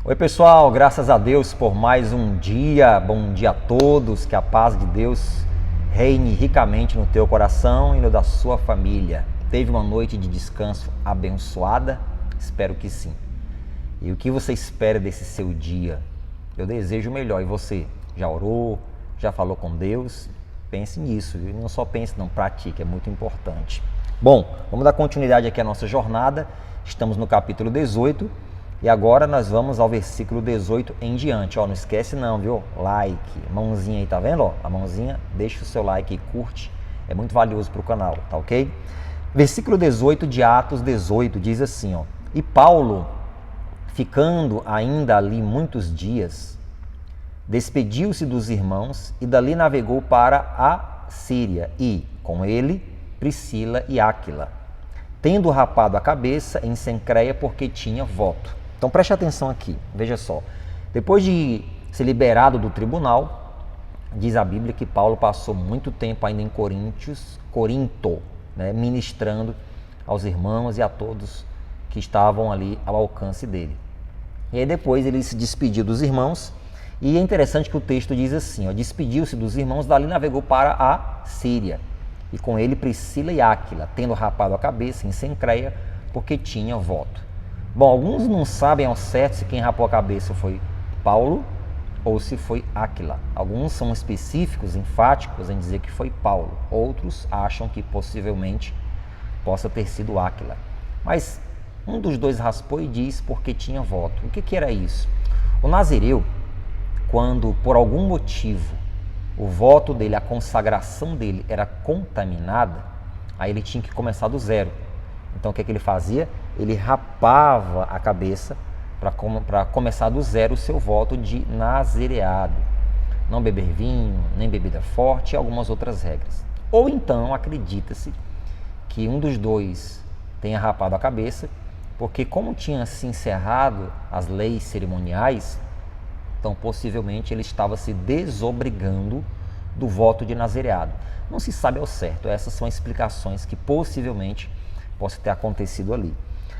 Oi pessoal, graças a Deus por mais um dia, bom dia a todos, que a paz de Deus reine ricamente no teu coração e no da sua família. Teve uma noite de descanso abençoada? Espero que sim. E o que você espera desse seu dia? Eu desejo o melhor. E você? Já orou? Já falou com Deus? Pense nisso, e não só pense, não, pratique, é muito importante. Bom, vamos dar continuidade aqui à nossa jornada. Estamos no capítulo 18 e agora nós vamos ao versículo 18 em diante. Ó, não esquece não, viu? Like, mãozinha aí, tá vendo? Ó, a mãozinha, deixa o seu like e curte, é muito valioso para o canal, tá ok? Versículo 18 de Atos 18 diz assim, ó: E Paulo, ficando ainda ali muitos dias, despediu-se dos irmãos e dali navegou para a Síria e, com ele, Priscila e Áquila, tendo rapado a cabeça em Cencreia porque tinha voto. Então preste atenção aqui, veja só. Depois de ser liberado do tribunal, diz a Bíblia que Paulo passou muito tempo ainda em Corinto, né, ministrando aos irmãos e a todos que estavam ali ao alcance dele. E aí depois ele se despediu dos irmãos, e é interessante que o texto diz assim, ó: despediu-se dos irmãos, dali navegou para a Síria, e com ele Priscila e Áquila, tendo rapado a cabeça em Cencreia, porque tinha voto. Bom, alguns não sabem ao certo se quem rapou a cabeça foi Paulo ou se foi Áquila. Alguns são específicos, enfáticos em dizer que foi Paulo. Outros acham que possivelmente possa ter sido Áquila. Mas um dos dois raspou e diz porque tinha voto. O que era isso? O nazireu, quando por algum motivo o voto dele, a consagração dele era contaminada, aí ele tinha que começar do zero. Então o que ele fazia? Ele rapava a cabeça para começar do zero o seu voto de nazireado. Não beber vinho, nem bebida forte e algumas outras regras. Ou então acredita-se que um dos dois tenha rapado a cabeça, porque como tinha se encerrado as leis cerimoniais, então possivelmente ele estava se desobrigando do voto de nazireado. Não se sabe ao certo, essas são explicações que possivelmente possa ter acontecido ali.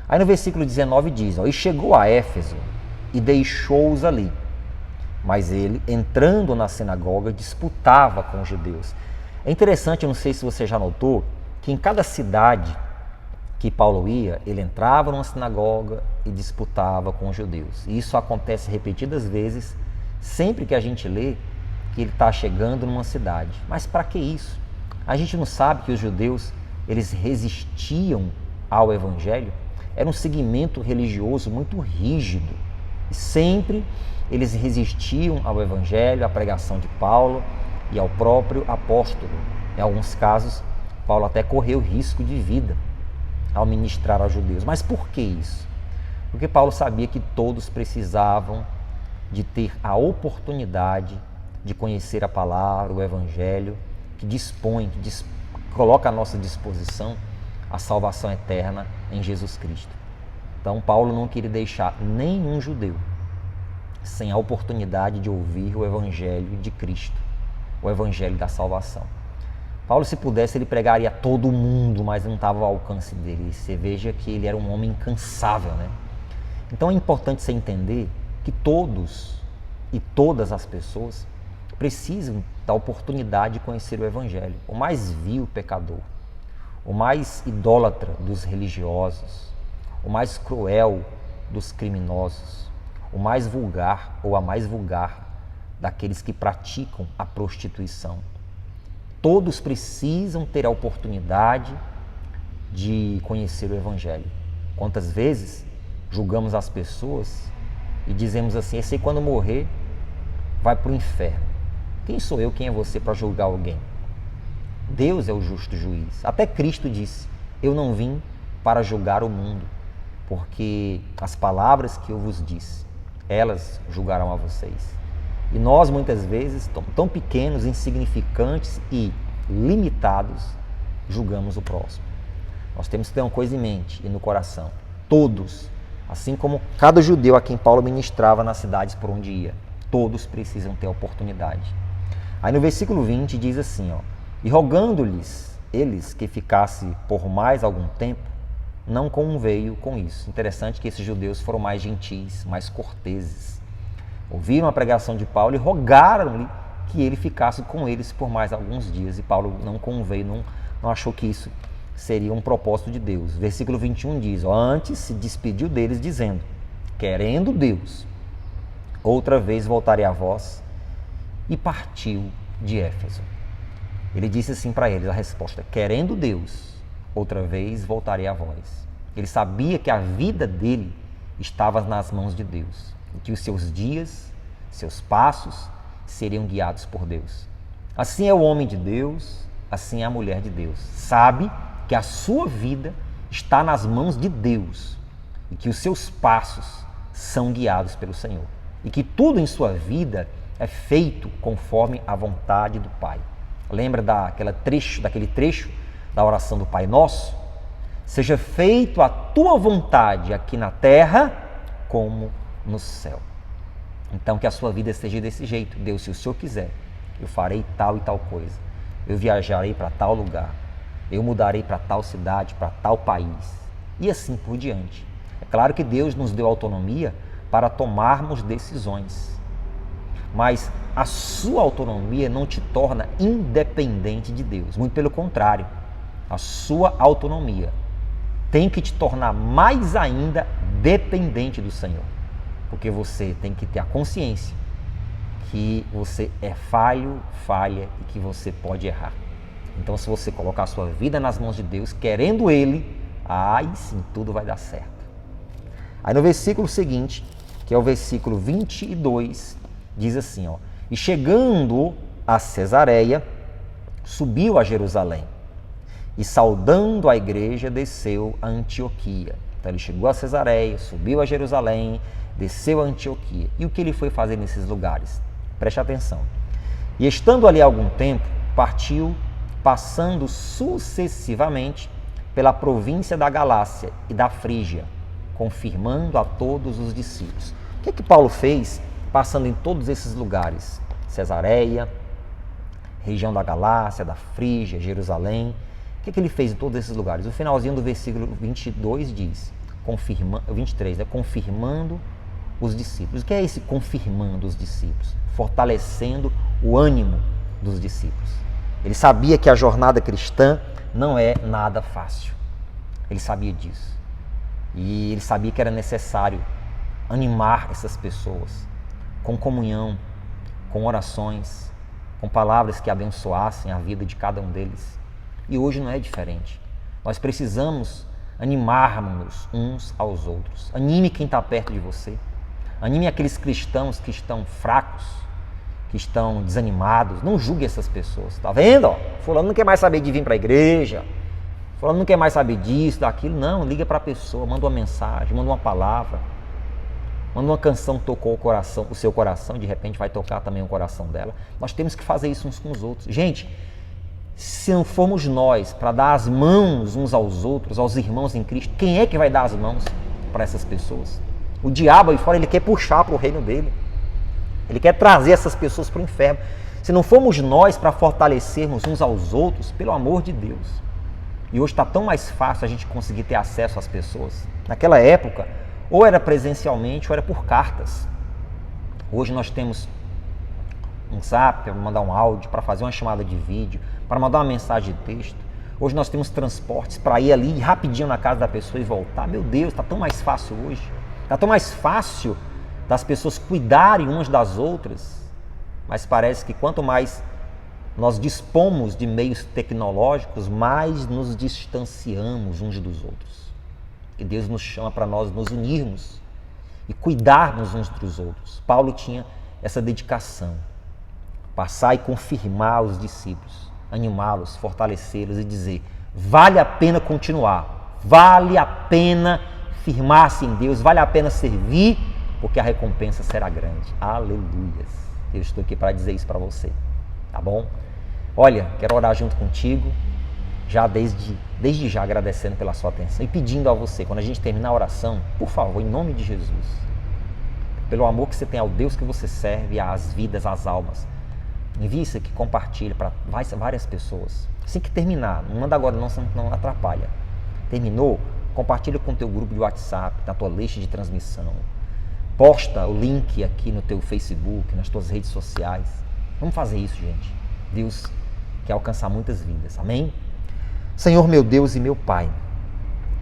Aí no versículo 19 diz, ó: E chegou a Éfeso e deixou-os ali. Mas ele, entrando na sinagoga, disputava com os judeus. É interessante, eu não sei se você já notou, que em cada cidade que Paulo ia, ele entrava numa sinagoga e disputava com os judeus. E isso acontece repetidas vezes, sempre que a gente lê que ele está chegando numa cidade. Mas para que isso? A gente não sabe que os judeus, eles resistiam ao evangelho? Era um segmento religioso muito rígido. E sempre eles resistiam ao evangelho, à pregação de Paulo e ao próprio apóstolo. Em alguns casos, Paulo até correu risco de vida ao ministrar aos judeus. Mas por que isso? Porque Paulo sabia que todos precisavam de ter a oportunidade de conhecer a palavra, o evangelho, que dispõe, coloca à nossa disposição a salvação eterna em Jesus Cristo. Então Paulo não queria deixar nenhum judeu sem a oportunidade de ouvir o evangelho de Cristo, o evangelho da salvação. Paulo, se pudesse, ele pregaria a todo mundo, mas não estava ao alcance dele. Você veja que ele era um homem incansável, né? Então é importante você entender que todos e todas as pessoas precisam da oportunidade de conhecer o evangelho. O mais vil pecador, o mais idólatra dos religiosos, o mais cruel dos criminosos, o mais vulgar ou a mais vulgar daqueles que praticam a prostituição. Todos precisam ter a oportunidade de conhecer o evangelho. Quantas vezes julgamos as pessoas e dizemos assim: esse aí quando morrer vai para o inferno. Quem sou eu, quem é você para julgar alguém? Deus é o justo juiz. Até Cristo disse: eu não vim para julgar o mundo, porque as palavras que eu vos disse, elas julgarão a vocês. E nós muitas vezes, tão pequenos, insignificantes e limitados, julgamos o próximo. Nós temos que ter uma coisa em mente e no coração. Todos, assim como cada judeu a quem Paulo ministrava nas cidades por onde ia, todos precisam ter a oportunidade. Aí no versículo 20 diz assim, ó: E rogando-lhes eles que ficasse por mais algum tempo, não conveio com isso. Interessante que esses judeus foram mais gentis, mais corteses. Ouviram a pregação de Paulo e rogaram-lhe que ele ficasse com eles por mais alguns dias. E Paulo não conveio, não achou que isso seria um propósito de Deus. Versículo 21 diz, antes se despediu deles dizendo, querendo Deus, outra vez voltarei a vós, e partiu de Éfeso. Ele disse assim para eles, a resposta, querendo Deus, outra vez voltarei a vós. Ele sabia que a vida dele estava nas mãos de Deus, e que os seus dias, seus passos, seriam guiados por Deus. Assim é o homem de Deus, assim é a mulher de Deus. Sabe que a sua vida está nas mãos de Deus e que os seus passos são guiados pelo Senhor. E que tudo em sua vida é feito conforme a vontade do Pai. Lembra daquele trecho da oração do Pai Nosso? Seja feito a tua vontade aqui na terra como no céu. Então que a sua vida esteja desse jeito. Deus, se o Senhor quiser, eu farei tal e tal coisa. Eu viajarei para tal lugar. Eu mudarei para tal cidade, para tal país. E assim por diante. É claro que Deus nos deu autonomia para tomarmos decisões. Mas a sua autonomia não te torna independente de Deus. Muito pelo contrário. A sua autonomia tem que te tornar mais ainda dependente do Senhor. Porque você tem que ter a consciência que você é falha e que você pode errar. Então, se você colocar a sua vida nas mãos de Deus, querendo Ele, aí sim tudo vai dar certo. Aí no versículo seguinte, que é o versículo 22, diz assim, ó, e chegando a Cesareia, subiu a Jerusalém e saudando a igreja, desceu a Antioquia. Então ele chegou a Cesareia, subiu a Jerusalém, desceu a Antioquia. E o que ele foi fazer nesses lugares? Preste atenção. E estando ali algum tempo, partiu, passando sucessivamente pela província da Galácia e da Frígia, confirmando a todos os discípulos. O que Paulo fez passando em todos esses lugares? Cesareia, região da Galácia, da Frígia, Jerusalém. O que ele fez em todos esses lugares? O finalzinho do versículo 22 diz, 23, né? Confirmando os discípulos. O que é esse confirmando os discípulos? Fortalecendo o ânimo dos discípulos. Ele sabia que a jornada cristã não é nada fácil. Ele sabia disso. E ele sabia que era necessário animar essas pessoas com comunhão, com orações, com palavras que abençoassem a vida de cada um deles. E hoje não é diferente. Nós precisamos animarmos uns aos outros. Anime quem está perto de você. Anime aqueles cristãos que estão fracos, que estão desanimados. Não julgue essas pessoas. Tá vendo? Fulano não quer mais saber de vir para a igreja. Fulano não quer mais saber disso, daquilo. Não, liga para a pessoa, manda uma mensagem, manda uma palavra. Manda uma canção que tocou o seu coração, de repente vai tocar também o coração dela. Nós temos que fazer isso uns com os outros. Gente, se não formos nós para dar as mãos uns aos outros, aos irmãos em Cristo, quem é que vai dar as mãos para essas pessoas? O diabo aí fora, ele quer puxar para o reino dele. Ele quer trazer essas pessoas para o inferno. Se não formos nós para fortalecermos uns aos outros, pelo amor de Deus. E hoje está tão mais fácil a gente conseguir ter acesso às pessoas. Naquela época, ou era presencialmente ou era por cartas. Hoje nós temos um zap para mandar um áudio, para fazer uma chamada de vídeo, para mandar uma mensagem de texto. Hoje nós temos transportes para ir ali rapidinho na casa da pessoa e voltar. Meu Deus, está tão mais fácil hoje. Está tão mais fácil das pessoas cuidarem umas das outras. Mas parece que quanto mais nós dispomos de meios tecnológicos, mais nos distanciamos uns dos outros. E Deus nos chama para nós nos unirmos e cuidarmos uns dos outros. Paulo tinha essa dedicação. Passar e confirmar os discípulos, animá-los, fortalecê-los e dizer, vale a pena continuar, vale a pena firmar-se em Deus, vale a pena servir, porque a recompensa será grande. Aleluias. Eu estou aqui para dizer isso para você, tá bom? Olha, quero orar junto contigo, já desde já agradecendo pela sua atenção e pedindo a você, quando a gente terminar a oração, por favor, em nome de Jesus, pelo amor que você tem ao Deus que você serve, às vidas, às almas, envie isso aqui, compartilhe para várias pessoas. Assim que terminar, não manda agora não, senão não atrapalha. Terminou, compartilha com o teu grupo de WhatsApp, na tua lista de transmissão. Posta o link aqui no teu Facebook, nas tuas redes sociais. Vamos fazer isso, gente. Deus quer alcançar muitas vidas. Amém? Senhor, meu Deus e meu Pai,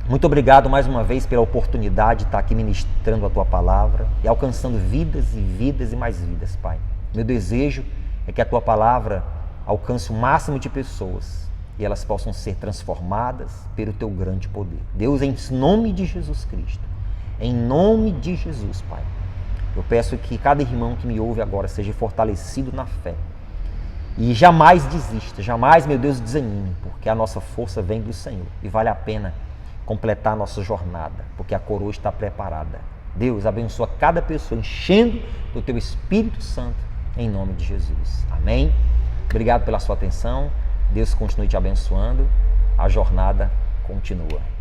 muito obrigado mais uma vez pela oportunidade de estar aqui ministrando a Tua Palavra e alcançando vidas e vidas e mais vidas, Pai. Meu desejo é que a Tua Palavra alcance o máximo de pessoas e elas possam ser transformadas pelo Teu grande poder. Deus, em nome de Jesus Cristo, em nome de Jesus, Pai, eu peço que cada irmão que me ouve agora seja fortalecido na fé e jamais desista, jamais, meu Deus, desanime, porque a nossa força vem do Senhor e vale a pena completar a nossa jornada, porque a coroa está preparada. Deus, abençoa cada pessoa, enchendo do Teu Espírito Santo, em nome de Jesus. Amém? Obrigado pela sua atenção. Deus continue te abençoando. A jornada continua.